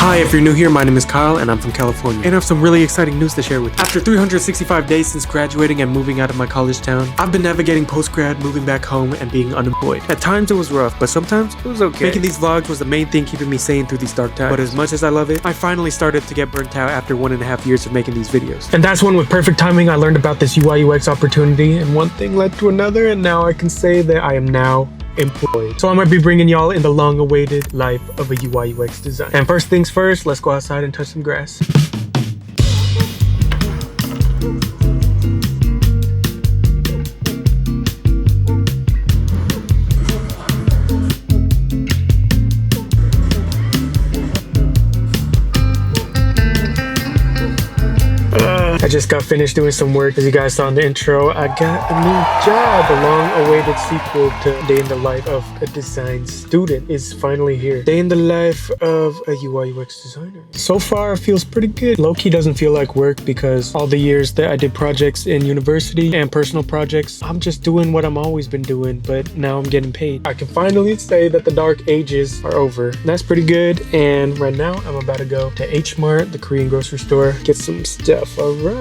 Hi, if you're new here, my name is Kyle and I'm from California. And I have some really exciting news to share with you. After 365 days since graduating and moving out of my college town, I've been navigating post-grad, moving back home, and being unemployed. At times it was rough, but sometimes it was okay. Making these vlogs was the main thing keeping me sane through these dark times. But as much as I love it, I finally started to get burnt out after 1.5 years of making these videos. And that's when, with perfect timing, I learned about this UI UX opportunity, and one thing led to another, and now I can say that I am now employed. So I might be bringing y'all in the long-awaited life of a UI UX design. And first things first, let's go outside and touch some grass. I just got finished doing some work. As you guys saw in the intro, I got a new job. The long-awaited sequel to Day in the Life of a Design Student is finally here. Day in the life of a UI UX designer. So far, it feels pretty good. Low-key doesn't feel like work because all the years that I did projects in university and personal projects, I'm just doing what I've always been doing, but now I'm getting paid. I can finally say that the dark ages are over. That's pretty good. And right now, I'm about to go to H Mart, the Korean grocery store, get some stuff. All right.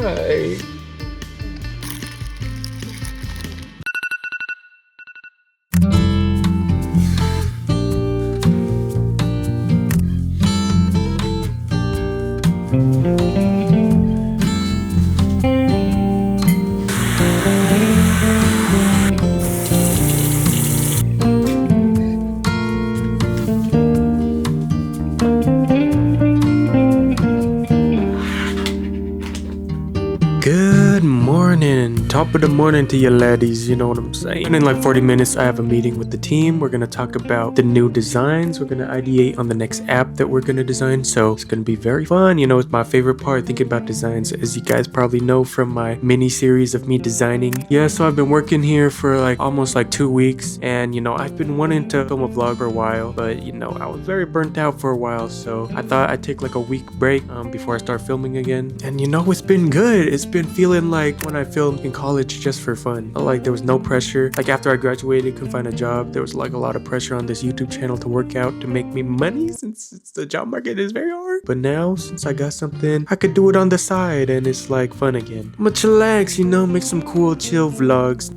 Good morning, top of the morning to you laddies, you know what I'm saying? And in like 40 minutes, I have a meeting with the team. We're gonna talk about the new designs. We're gonna ideate on the next app that we're gonna design. So it's gonna be very fun. You know, it's my favorite part, thinking about designs, as you guys probably know from my mini series of me designing. Yeah, so I've been working here for like almost like 2 weeks. And you know, I've been wanting to film a vlog for a while, but you know, I was very burnt out for a while. So I thought I'd take like a week break before I start filming again. And you know, it's been good. It's been feeling like when I filmed in college just for fun. Like there was no pressure. Like after I graduated, couldn't find a job. There was like a lot of pressure on this YouTube channel to work out to make me money since the job market is very hard. But now, since I got something, I could do it on the side and it's like fun again. I'm gonna chillax, you know, make some cool chill vlogs.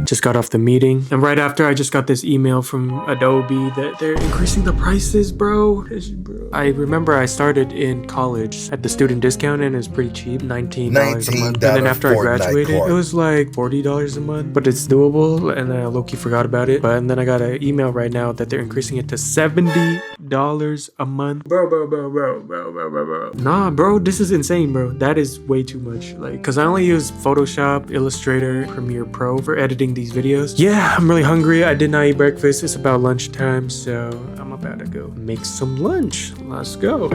Just got off the meeting, and right after I just got this email from Adobe that they're increasing the prices, bro. I remember I started in college at the student discount and it was pretty cheap, $19 a month. And then after I graduated, it was like $40 a month, but it's doable, and I low-key forgot about it. And then I got an email right now that they're increasing it to $70 a month. Bro. Nah, bro, this is insane, bro. That is way too much. Like, cause I only use Photoshop, Illustrator, Premiere Pro for editing these videos. Yeah, I'm really hungry. I did not eat breakfast. It's about lunchtime, so I'm about to go make some lunch. Let's go.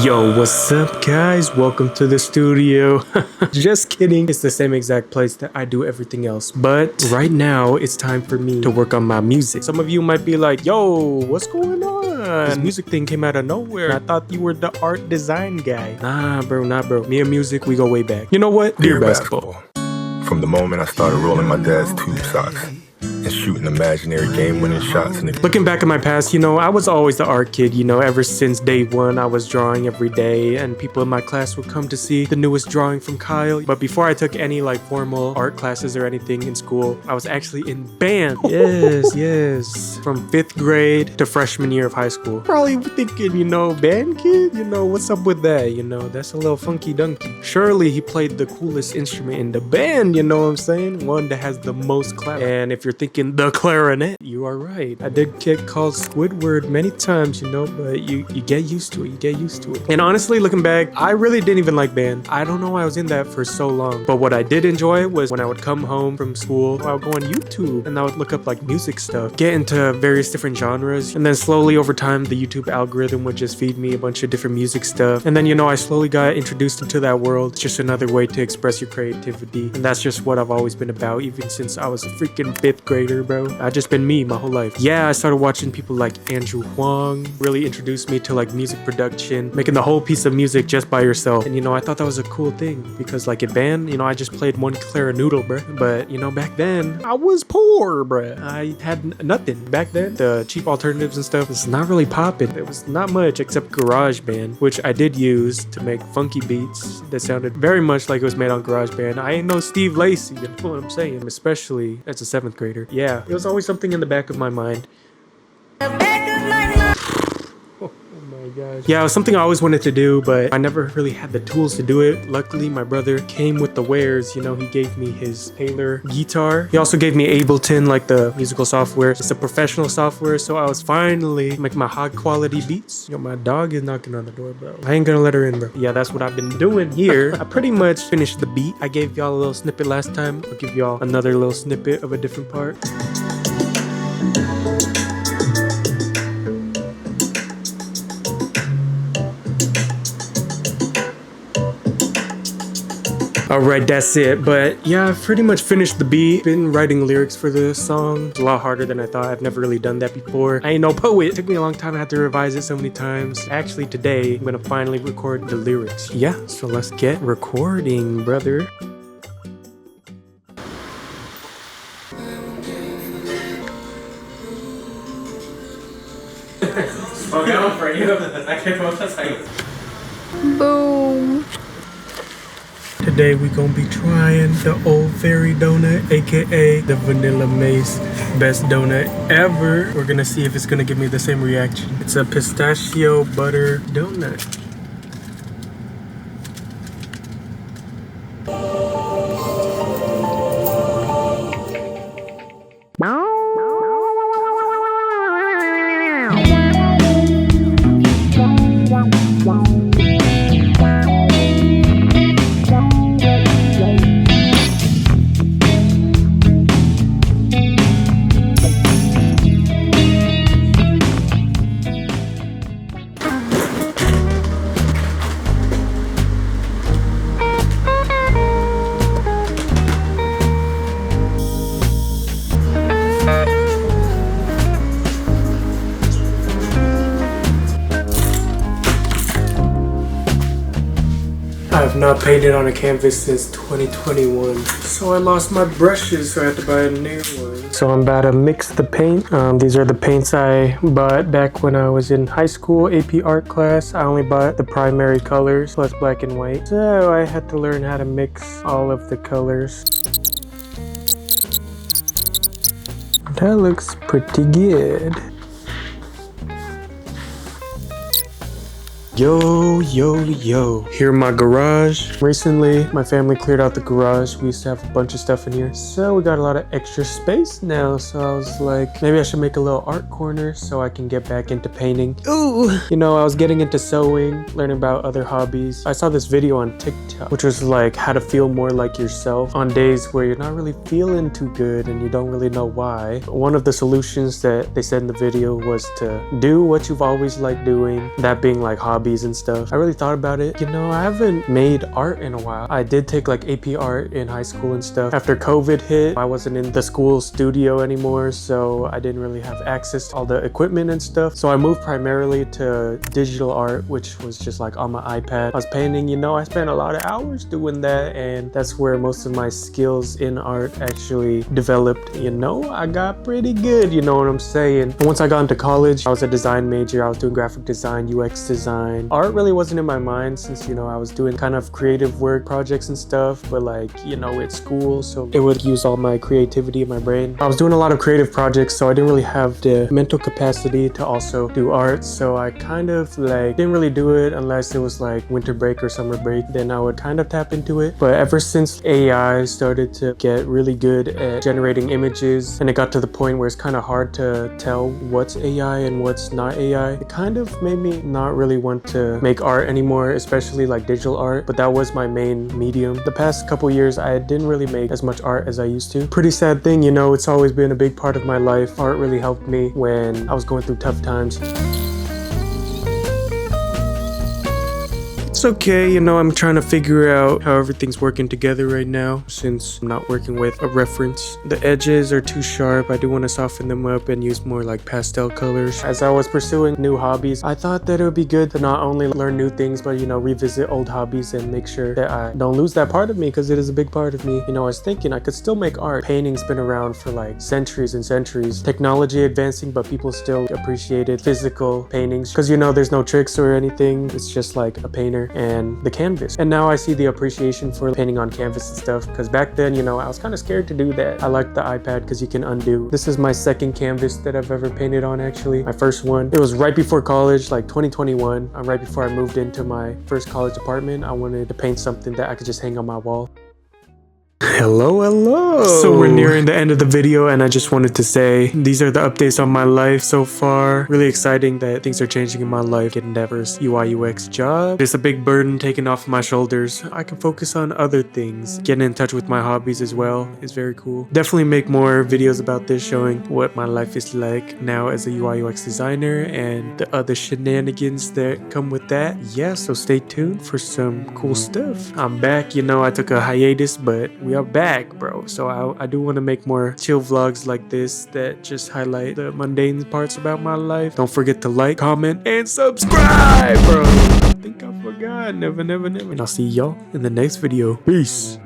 Yo, what's up guys? Welcome to the studio. Just kidding. It's the same exact place that I do everything else. But right now it's time for me to work on my music. Some of you might be like, yo, what's going on? This music thing came out of nowhere. I thought you were the art design guy. Nah, bro. Me and music, we go way back. You know what? Dear basketball. From the moment I started rolling my dad's tube socks and shooting imaginary game-winning shots. Looking back at my past, you know, I was always the art kid, you know, ever since day one. I was drawing every day and people in my class would come to see the newest drawing from Kyle. But before I took any like formal art classes or anything in school, I was actually in band. Yes. From 5th grade to freshman year of high school. Probably thinking, you know, band kid? You know, what's up with that? You know, that's a little funky dunky. Surely he played the coolest instrument in the band, you know what I'm saying? One that has the most clap. And if you're thinking the clarinet, you are right. I did get called Squidward many times, you know, but you get used to it. And honestly, looking back, I really didn't even like band. I don't know why I was in that for so long. But what I did enjoy was when I would come home from school, I would go on YouTube and I would look up like music stuff, get into various different genres. And then slowly over time, the YouTube algorithm would just feed me a bunch of different music stuff. And then, you know, I slowly got introduced into that world. It's just another way to express your creativity. And that's just what I've always been about, even since I was a freaking 5th grader, bro. I just been me my whole life. Yeah, I started watching people like Andrew Huang, really introduced me to like music production, making the whole piece of music just by yourself. And you know, I thought that was a cool thing because like in band, you know, I just played one clarinet, bro. But you know, back then I was poor, bro. I had nothing. Back then, the cheap alternatives and stuff was not really popping. There was not much except GarageBand, which I did use to make funky beats that sounded very much like it was made on GarageBand. I ain't no Steve Lacy, you know what I'm saying? Especially as a 7th grader. Yeah, it was always something in the back of my mind. Oh my gosh. Yeah, it was something I always wanted to do, but I never really had the tools to do it. Luckily, my brother came with the wares. You know, he gave me his Taylor guitar. He also gave me Ableton, like the musical software. It's a professional software, so I was finally making my high quality beats. Yo, my dog is knocking on the door, bro. I ain't gonna let her in, bro. Yeah, that's what I've been doing here. I pretty much finished the beat. I gave y'all a little snippet last time. I'll give y'all another little snippet of a different part. Alright, that's it. But yeah, I've pretty much finished the beat. Been writing lyrics for the song. It's a lot harder than I thought. I've never really done that before. I ain't no poet. It took me a long time. I had to revise it so many times. Actually, today, I'm gonna finally record the lyrics. Yeah, so let's get recording, brother. Boom. Today we gonna be trying the Old Fairy donut, aka the Vanillamace best donut ever. We're gonna see if it's gonna give me the same reaction. It's a pistachio butter donut. I have not painted on a canvas since 2021, so I lost my brushes, so I had to buy a new one. So I'm about to mix the paint. These are the paints I bought back when I was in high school, AP art class. I only bought the primary colors, plus black and white. So I had to learn how to mix all of the colors. That looks pretty good. Yo. Here in my garage. Recently, my family cleared out the garage. We used to have a bunch of stuff in here. So we got a lot of extra space now. So I was like, maybe I should make a little art corner so I can get back into painting. Ooh! You know, I was getting into sewing, learning about other hobbies. I saw this video on TikTok, which was like how to feel more like yourself on days where you're not really feeling too good and you don't really know why. One of the solutions that they said in the video was to do what you've always liked doing, that being like hobbies hobbies and stuff. I really thought about it. You know, I haven't made art in a while. I did take like AP art in high school and stuff. After COVID hit, I wasn't in the school studio anymore, so I didn't really have access to all the equipment and stuff. So I moved primarily to digital art, which was just like on my iPad. I was painting, you know, I spent a lot of hours doing that, and that's where most of my skills in art actually developed. You know, I got pretty good, you know what I'm saying? And once I got into college, I was a design major. I was doing graphic design, UX design. Art really wasn't in my mind since, you know, I was doing kind of creative work projects and stuff, but like, you know, it's school, so it would use all my creativity in my brain. I was doing a lot of creative projects, so I didn't really have the mental capacity to also do art, so I kind of like didn't really do it unless it was like winter break or summer break. Then I would kind of tap into it. But ever since AI started to get really good at generating images, and it got to the point where it's kind of hard to tell what's AI and what's not AI, it kind of made me not really want to make art anymore, especially like digital art. But that was my main medium. The past couple years, I didn't really make as much art as I used to. Pretty sad thing, you know, it's always been a big part of my life. Art really helped me when I was going through tough times. It's okay, you know, I'm trying to figure out how everything's working together right now since I'm not working with a reference. The edges are too sharp. I do want to soften them up and use more like pastel colors. As I was pursuing new hobbies, I thought that it would be good to not only learn new things, but, you know, revisit old hobbies and make sure that I don't lose that part of me, because it is a big part of me. You know, I was thinking I could still make art. Painting's been around for like centuries and centuries. Technology advancing, but people still appreciated physical paintings because, you know, there's no tricks or anything. It's just like a painter and the canvas. And now I see the appreciation for painting on canvas and stuff, because back then, you know, I was kind of scared to do that. I liked the iPad because you can undo. This is my second canvas that I've ever painted on, actually. My first one, it was right before college, like 2021, right before I moved into my first college apartment. I wanted to paint something that I could just hang on my wall. Hello. So we're nearing the end of the video, and I just wanted to say these are the updates on my life so far. Really exciting that things are changing in my life. Getting that first UI UX job. It's a big burden taken off my shoulders. I can focus on other things. Getting in touch with my hobbies as well is very cool. Definitely make more videos about this, showing what my life is like now as a UI UX designer and the other shenanigans that come with that. Yeah, so stay tuned for some cool stuff. I'm back. You know, I took a hiatus, but we are back, bro. So I do want to make more chill vlogs like this that just highlight the mundane parts about my life. Don't forget to like, comment, and subscribe, bro. I think I forgot. Never. And I'll see y'all in the next video. Peace.